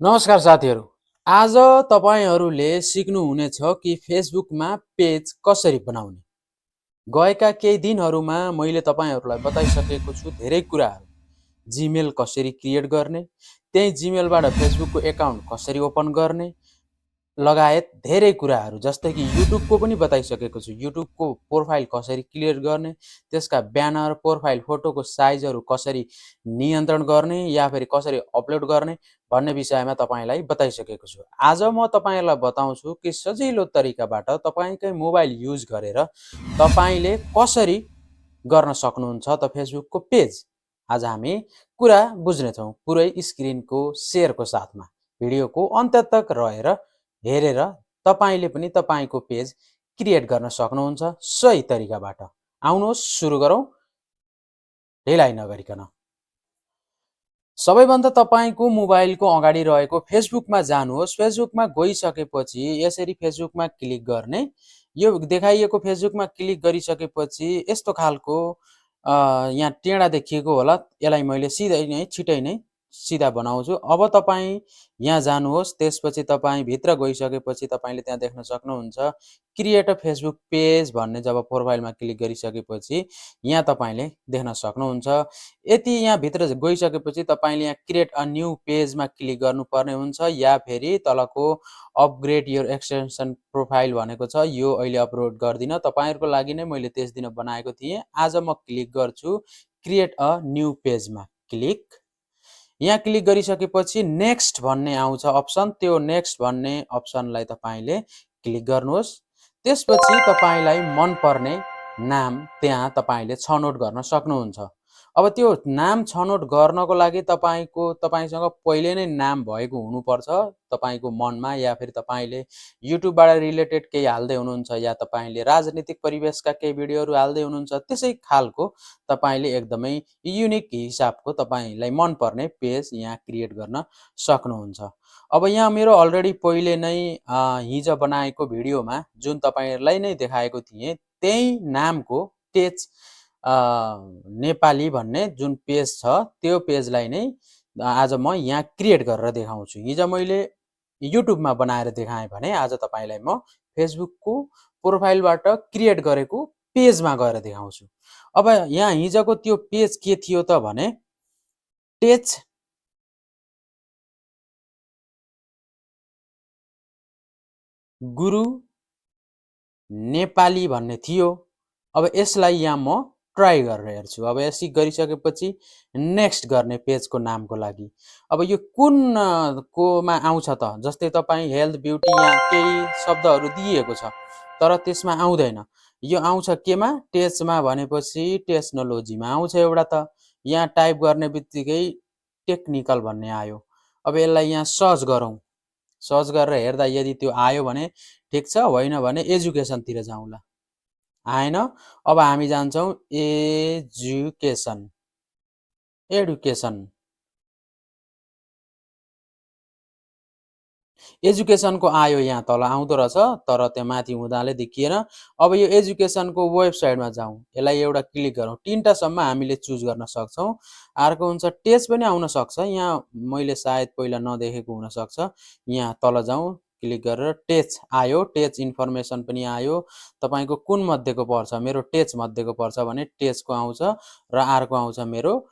नमस्कार साथीहरू। आज तपाईहरूले सिक्नुहुनेछ कि फेसबुकमा पेज कसरी बनाउने। गएका केही दिनहरूमा मैले तपाईहरूलाई बताइसकेको छु धेरै कुराहरू। जिमेल कसरी क्रिएट गर्ने, त्यही जिमेलबाट फेसबुकको एकाउन्ट कसरी ओपन गर्ने, लगायत धेरै कुराहरू। जस्तै कि युट्युबको पनि बताइसकेको छु। युट्युबको प्रोफाइल कसरी क्लियर गर्ने, त्यसका ब्यानर, प्रोफाइल फोटोको साइजहरू कसरी नियन्त्रण गर्ने या फेरि कसरी अपलोड गर्ने भन्ने विषयमा तपाईलाई बताइसकेको छु। आज म तपाईलाई बताउँछु कि सजिलो तरिकाबाट तपाईकै मोबाइल युज गरेर तपाईले कसरी गर्न सक्नुहुन्छ त फेसबुकको पेज। आज हामी कुरा बुझ्नेछौँ पुरै स्क्रिनको शेयरको साथमा। भिडियोको अन्त्य तक रहेर हेरेर तपाईले पनि तपाईको पेज क्रिएट गर्न सक्नुहुन्छ सही तरिकाबाट। आउनुहोस् सुरु गरौँ ढिलाइ नगरिकन। सबैभन्दा तपाईको मोबाइलको अगाडि रहेको फेसबुकमा जानुहोस्। फेसबुकमा गइसकेपछि यसरी फेसबुकमा क्लिक गर्ने। यो देखाइएको फेसबुकमा क्लिक गरिसकेपछि यस्तो खालको यहाँ टेढा देखिएको होला। यसलाई मैले सिधै नै छिटै नै सिधा बनाउँछु। अब तपाईँ यहाँ जानुहोस्। त्यसपछि तपाईँ भित्र गइसकेपछि तपाईले त्यहाँ देख्न सक्नुहुन्छ क्रिएट अ फेसबुक पेज भन्ने। जब प्रोफाइलमा क्लिक गरिसकेपछि यहाँ तपाईले देख्न सक्नुहुन्छ। यति यहाँ भित्र गइसकेपछि तपाईले यहाँ क्रिएट अ न्यू पेजमा क्लिक गर्नुपर्ने हुन्छ या फेरि तलको अपग्रेड योर एक्सटेन्सन प्रोफाइल भनेको छ, यो अहिले अपलोड गर्दिन। तपाईहरुको लागि नै मैले त्यस दिन बनाएको थिएँ। आज म क्लिक गर्छु क्रिएट अ न्यू पेजमा क्लिक। यहाँ क्लिक गरिसकेपछि नेक्स्ट भन्ने आउँछ अप्सन। त्यो नेक्स्ट भन्ने अप्सनलाई तपाईले क्लिक गर्नुहोस्। त्यसपछि तपाईलाई मन पर्ने नाम त्यहाँ तपाईले छनौट गर्न सक्नुहुन्छ। अब त्यो नाम छनौट गर्नको लागि तपाईसँग पहिले नै नाम भएको हुनुपर्छ तपाईको मनमा, या फिर तपाईले युट्युबबाट रिलेटेड केही हाल्दै हुनुहुन्छ या तपाईले राजनीतिक परिवेशका केही भिडियोहरू हाल्दै हुनुहुन्छ। त्यसै खालको तपाईले एकदमै युनिक हिसाबको तपाईलाई मन पर्ने पेज यहाँ क्रिएट गर्न सक्नुहुन्छ। अब यहाँ मेरो अलरेडी पहिले नै हिजो बनाएको भिडियोमा जुन तपाईहरुलाई नै देखाएको थिएँ त्यही नामको पेज नेपाली भन्ने जुन पेज छ त्यो पेजलाई नै आज म यहाँ क्रिएट गरेर देखाउँछु। हिजो मैले युट्युबमा बनाएर देखाएँ भने आज तपाईलाई म फेसबुकको प्रोफाइलबाट क्रिएट गरेको पेजमा गएर देखाउँछु। अब यहाँ हिजोको त्यो पेज के थियो त भने टेच गुरु नेपाली भन्ने थियो। अब यसलाई यहाँ म ट्राई गरेर हेर्छु। अब यसरी गरिसकेपछि नेक्स्ट गर्ने पेजको नामको लागि। अब यो कुन कोमा आउँछ त, जस्तै तपाईँ हेल्थ ब्युटी यहाँ केही शब्दहरू दिएको छ तर त्यसमा आउँदैन। यो आउँछ केमा, टेचमा भनेपछि टेक्नोलोजीमा आउँछ एउटा त। यहाँ टाइप गर्ने बित्तिकै टेक्निकल भन्ने आयो। अब यसलाई यहाँ सर्च गरौँ। सर्च गरेर हेर्दा यदि त्यो आयो भने ठिक छ, होइन भने एजुकेसनतिर जाउँला। आएन। अब हामी जान्छौँ एजुकेसन एजुकेसनको आयो। यहाँ तल आउँदो रहेछ तर त्यहाँ माथि हुँदाले देखिएन। अब यो एजुकेसनको वेबसाइटमा जाउँ। यसलाई एउटा क्लिक गरौँ। तीनटासम्म हामीले चुज गर्न सक्छौँ। अर्को हुन्छ टेच पनि आउन सक्छ। यहाँ मैले सायद पहिला नदेखेको हुन सक्छ। यहाँ तल जाउँ, क्लिक गरेर टेच आयो। टेच इन्फर्मेसन पनि आयो। तपाईको कुन मध्येको पर्छ? मेरो टेच मध्येको पर्छ भने टेचको आउँछ र अर्को आउँछ मेरो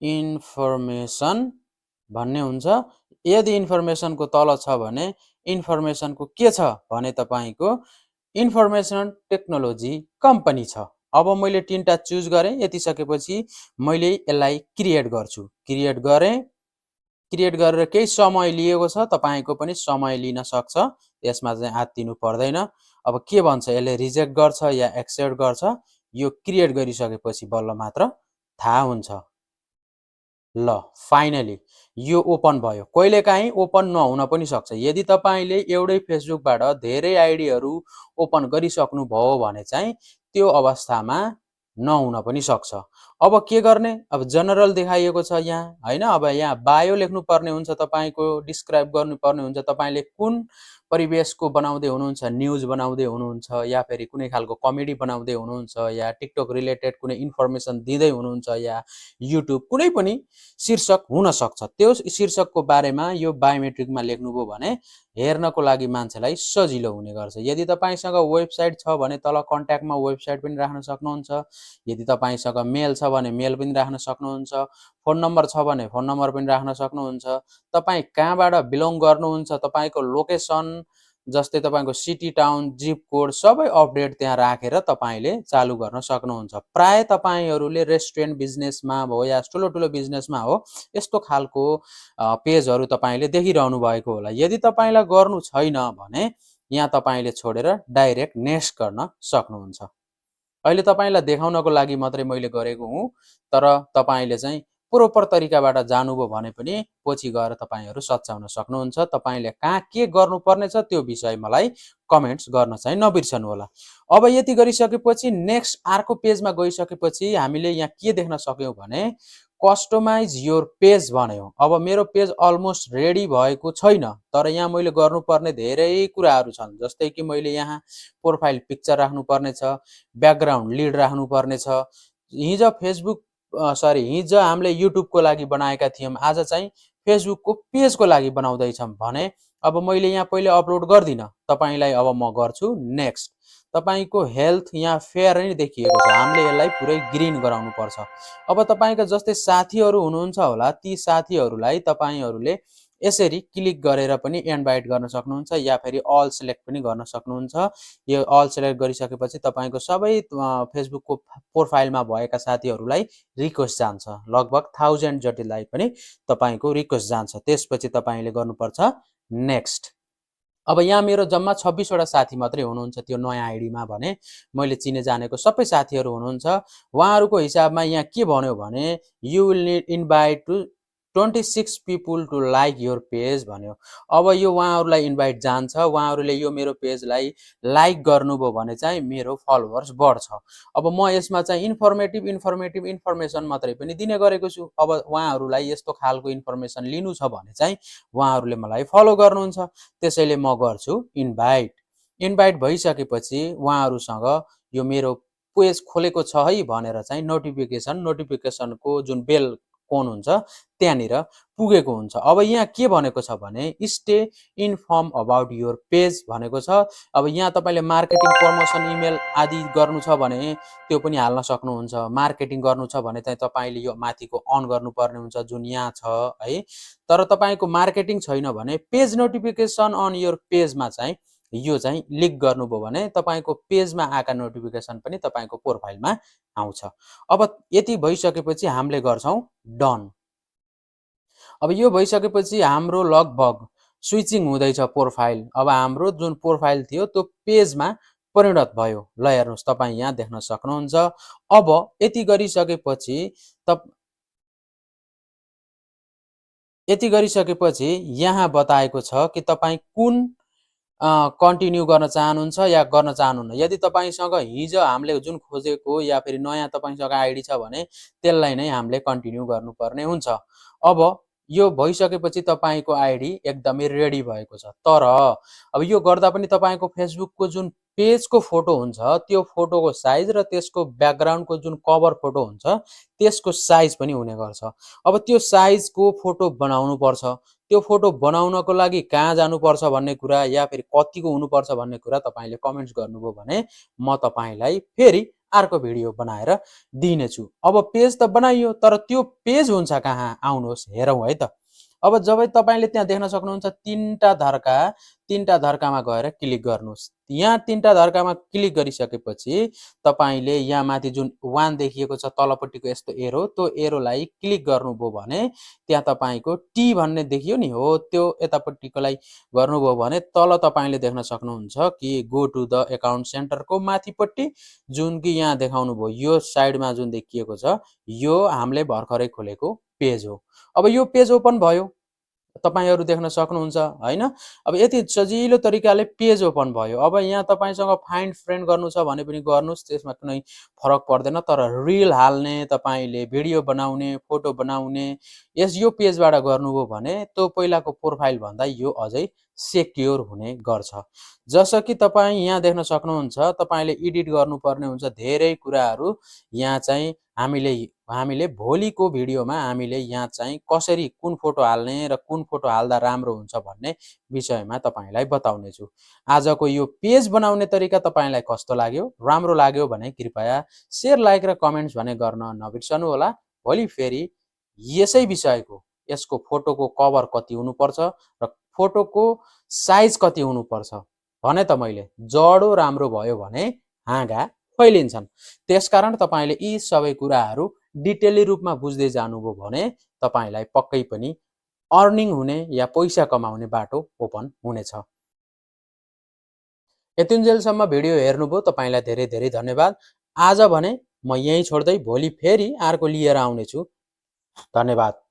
इन्फर्मेसन भन्ने हुन्छ। यदि इन्फर्मेसनको तल छ भने इन्फर्मेसनको के छ भने तपाईको इन्फर्मेसन टेक्नोलोजी कम्पनी छ। अब मैले तीनटा चुज गरेँ। यति सकेपछि मैले यसलाई क्रिएट गर्छु। क्रिएट गरेँ। क्रिएट गरेर केही समय लिएको छ, तपाईको पनि समय लिन सक्छ। यसमा चाहिँ आत्तिनु पर्दैन। अब के भन्छ, यसले रिजेक्ट गर्छ या एक्सेप्ट गर्छ, यो क्रिएट गरिसकेपछि बल्ल मात्र थाहा हुन्छ। ल फाइनली यो ओपन भयो। कहिलेकाहीँ ओपन नहुन पनि सक्छ। यदि तपाईले एउटै फेसबुकबाट धेरै आइडीहरू ओपन गरिसक्नु भयो भने चाहिँ त्यो अवस्थामा नहुन पनि सक्छ। अब के गर्ने, अब जनरल देखाइएको छ यहाँ हैन। अब यहाँ बायो लेख्नुपर्ने हुन्छ, तपाईको डिस्क्राइब गर्नुपर्ने हुन्छ, तपाईले कुन परिवेशको बनाउँदै हुनुहुन्छ, न्युज बनाउँदै हुनुहुन्छ या फेरि कुनै खालको कमेडी बनाउँदै हुनुहुन्छ या टिकटक रिलेटेड कुनै इन्फर्मेसन दिँदै हुनुहुन्छ या युट्युब कुनै पनि शीर्षक हुन सक्छ। त्यो शीर्षकको बारेमा यो बायोमेट्रिकमा लेख्नुभयो भने हेर्नको लागि मान्छेलाई सजिलो हुने गर्छ। यदि तपाईसँग वेबसाइट छ भने तल कन्ट्याक्टमा वेबसाइट पनि राख्न सक्नुहुन्छ। यदि तपाईसँग मेल छ भने मेल पनि राख्न सक्नुहुन्छ। फोन नम्बर छ भने फोन नम्बर पनि राख्न सक्नुहुन्छ। तपाईँ कहाँबाट बिलोङ गर्नुहुन्छ, तपाईको लोकेसन जस्तै तपाईको सिटी टाउन जिप कोड सबै अपडेट त्यहाँ राखेर तपाईले चालु गर्न सक्नुहुन्छ। प्राय तपाईहरुले रेस्टुरेन्ट बिजनेसमा भयो या ठुलो ठुलो बिजनेसमा हो यस्तो खालको पेजहरु तपाईले देखिरहनु भएको होला। यदि तपाईलाई गर्नु छैन भने यहाँ तपाईले छोडेर डाइरेक्ट नेक्स्ट गर्न सक्नुहुन्छ। अहिले तपाईलाई देखाउनको लागि मात्रै मैले गरेको हुँ, तर तपाईले चाहिँ प्रोपर तरिकाबाट जानुभयो भने पनि पछि गएर तपाईहरु सच्याउन सक्नुहुन्छ। तपाईले कहाँ के गर्नुपर्ने छ त्यो विषय मलाई कमेन्ट्स गर्न चाहिँ नबिर्सनु होला। अब यति गरिसकेपछि नेक्स्ट अर्को पेजमा गइसकेपछि हामीले यहाँ के देख्न सक्यौं भने कस्टमाइज योर पेज भन्यो। अब मेरो पेज अलमोस्ट रेडी भएको छैन, तर यहाँ मैले गर्नुपर्ने धेरै कुराहरु छन्। जस्तै कि मैले यहाँ प्रोफाइल पिक्चर राख्नुपर्ने छ, ब्याकग्राउन्ड लिड राख्नुपर्ने छ। हिजो हिजो हामीले युट्युबको लागि बनाएका थियौं, आज चाहिँ फेसबुकको पेजको लागि बनाउँदै छौं भने अब मैले यहाँ पहिले अपलोड गर्दिन, तपाईलाई अब म गर्छु नेक्स्ट। तपाईको हेल्थ यहाँ फेयर नै देखिएको छ, हामीले यसलाई पुरै ग्रीन गराउनु पर्छ। अब तपाईका जस्तै साथीहरु हुनुहुन्छ होला, ती साथीहरुलाई तपाईहरुले यसरी क्लिक गरेर पनि इन्भाइट गर्न सक्नुहुन्छ या फेरि अल सिलेक्ट पनि गर्न सक्नुहुन्छ। यो अल सिलेक्ट गरिसकेपछि तपाईको सबै फेसबुकको प्रोफाइलमा भएका साथीहरुलाई रिक्वेस्ट जान्छ। लगभग 1000 जतिलाई पनि तपाईको रिक्वेस्ट जान्छ। त्यसपछि तपाईले गर्नुपर्छ नेक्स्ट। अब यहाँ मेरो जम्मा 26 वटा साथी मात्रै हुनुहुन्छ त्यो नयाँ आइडीमा भने मैले चिने जानेको सबै साथीहरु हुनुहुन्छ। उहाँहरुको हिसाबमा यहाँ के भन्यो भने you will need invite to 26 people to like your page भन्यो। अब यो उहाँहरुलाई इन्भाइट जान्छ, उहाँहरुले यो मेरो पेजलाई लाइक गर्नुभयो भने चाहिँ मेरो फलोवर्स बढ्छ। अब म यसमा चाहिँ इन्फर्मेसन मात्रै पनि दिने गरेको छु। अब उहाँहरुलाई यस्तो खालको इन्फर्मेसन लिनु छ भने चाहिँ उहाँहरुले मलाई फलो गर्नुहुन्छ। त्यसैले म गर्छु इन्भाइट। इन्भाइट भइसकेपछि उहाँहरुसँग यो मेरो पेज खोलेको छ है भनेर चाहिँ नोटिफिकेसनको जुन बेल कोन हुन्छ त्यहाँनिर पुगेको हुन्छ। अब यहाँ के भनेको छ भने stay inform about your page भनेको छ। अब यहाँ तपाईले मार्केटिङ प्रमोसन इमेल आदि गर्नु छ भने त्यो पनि हाल्न सक्नुहुन्छ। मार्केटिङ गर्नु छ भने चाहिँ तपाईले यो माथिको अन गर्नुपर्ने हुन्छ जुन यहाँ छ है। तर तपाईको मार्केटिङ छैन भने पेज नोटिफिकेसन अन योर पेजमा चाहिँ यो चाहिँ लिक गर्नुभयो भने तपाईको पेजमा आएका नोटिफिकेसन पनि तपाईको प्रोफाइलमा आउँछ। अब यति भइसकेपछि हामीले गर्छौं डन। अब यो भइसकेपछि हाम्रो लगभग स्विचिङ हुँदैछ प्रोफाइल। अब हाम्रो जुन प्रोफाइल थियो त्यो पेजमा परिणत भयो। ल हेर्नुस्, तपाई यहाँ देख्न सक्नुहुन्छ। अब यति गरिसकेपछि यहाँ बताएको छ कि तपाई कुन कन्टिन्यू गर्न चाहनुहुन्छ या गर्न चाहनुहुन्न। यदि तपाईसँग हिजो हामीले जुन खोजेको या फेरि नयाँ तपाईसँग आइडी छ भने त्यसलाई नै हामीले कन्टिन्यू गर्नुपर्ने हुन्छ। अब यो भइसकेपछि तपाईको आइडी एकदमै रेडी भएको छ। तर अब यो गर्दा पनि तपाईको फेसबुकको जुन पेजको फोटो हुन्छ त्यो फोटोको साइज र त्यसको ब्याकग्राउन्डको जुन कभर फोटो हुन्छ त्यसको साइज पनि हुने गर्छ। अब त्यो साइजको फोटो बनाउनु पर्छ। त्यो फोटो बनाउनको लागि कहाँ जानुपर्छ भन्ने कुरा या फेरि कतिको हुनुपर्छ भन्ने कुरा तपाईले कमेन्ट्स गर्नुभयो भने म तपाईलाई फेरि अर्को भिडियो बनाएर दिनेछु। अब पेज त बनाइयो, तर त्यो पेज हुन्छ कहाँ, आउनुहोस् हेरौँ है त। अब जब तपाईले त्यहाँ देख्न सक्नुहुन्छ तीनटा धर्कामा गएर क्लिक गर्नुहोस्। यहाँ तीनटा धर्कामा क्लिक गरिसकेपछि तपाईले यहाँ माथि जुन 1 देखिएको छ तलपट्टिको यस्तो एरो, त्यो एरोलाई क्लिक गर्नुभयो भने त्यहाँ तपाईको टी भन्ने देखियो नि, हो त्यो यतापट्टिकोलाई गर्नुभयो भने तल तपाईले देख्न सक्नुहुन्छ कि गो टु द अकाउन्ट सेन्टरको माथिपट्टि जुन कि यहाँ देखाउनु भयो यो साइडमा जुन देखिएको छ यो हामीले भर्खरै खोलेको पेज हो। अब यो पेज ओपन भयो। तपाईहरु देख्न सक्नुहुन्छ हैन। अब यति सजिलो तरिकाले पेज ओपन भयो। अब यहाँ तपाईसँग फाइन्ड फ्रेन्ड गर्नु छ भने पनि गर्नुस्, त्यसमा कुनै फरक पर्दैन। तर रिल हाल्ने, तपाईले भिडियो बनाउने, फोटो बनाउने यो पेजबाट गर्नुभयो भने त्यो पहिलाको प्रोफाइल भन्दा यो अझै सेक्युर हुने गर्छ। जसो कि तपाई यहाँ देख्न सक्नुहुन्छ, तपाईले एडिट गर्नुपर्ने हुन्छ धेरै कुराहरू। यहाँ चाहिँ हामीले भोलिको भिडियोमा हामीले यहाँ चाहिँ कसरी कुन फोटो हाल्ने र कुन फोटो हाल्दा राम्रो हुन्छ भन्ने विषयमा तपाईलाई बताउने छु। आजको यो पेज बनाउने तरिका तपाईलाई कस्तो लाग्यो? राम्रो लाग्यो भने कृपया शेयर, लाइक र कमेन्ट्स भने गर्न नबिर्सनु होला। भोलि फेरि यसै विषयको, यसको फोटोको कभर कति हुनुपर्छ र फोटोको साइज कति हुनुपर्छ भने त मैले जडो राम्रो भयो भने हाँगा फैलिन्छन्। त्यसकारण तपाईले यी सबै कुराहरू डिटेली रूपमा बुझ्दै जानुभयो भने तपाईलाई पक्कै पनि अर्निङ हुने या पैसा कमाउने बाटो ओपन हुनेछ। यतिन्जेलसम्म भिडियो हेर्नुभयो तपाईलाई धेरै धेरै धन्यवाद। आज भने म यही छोड्दै भोलि फेरि अर्को लिएर आउने छु। धन्यवाद।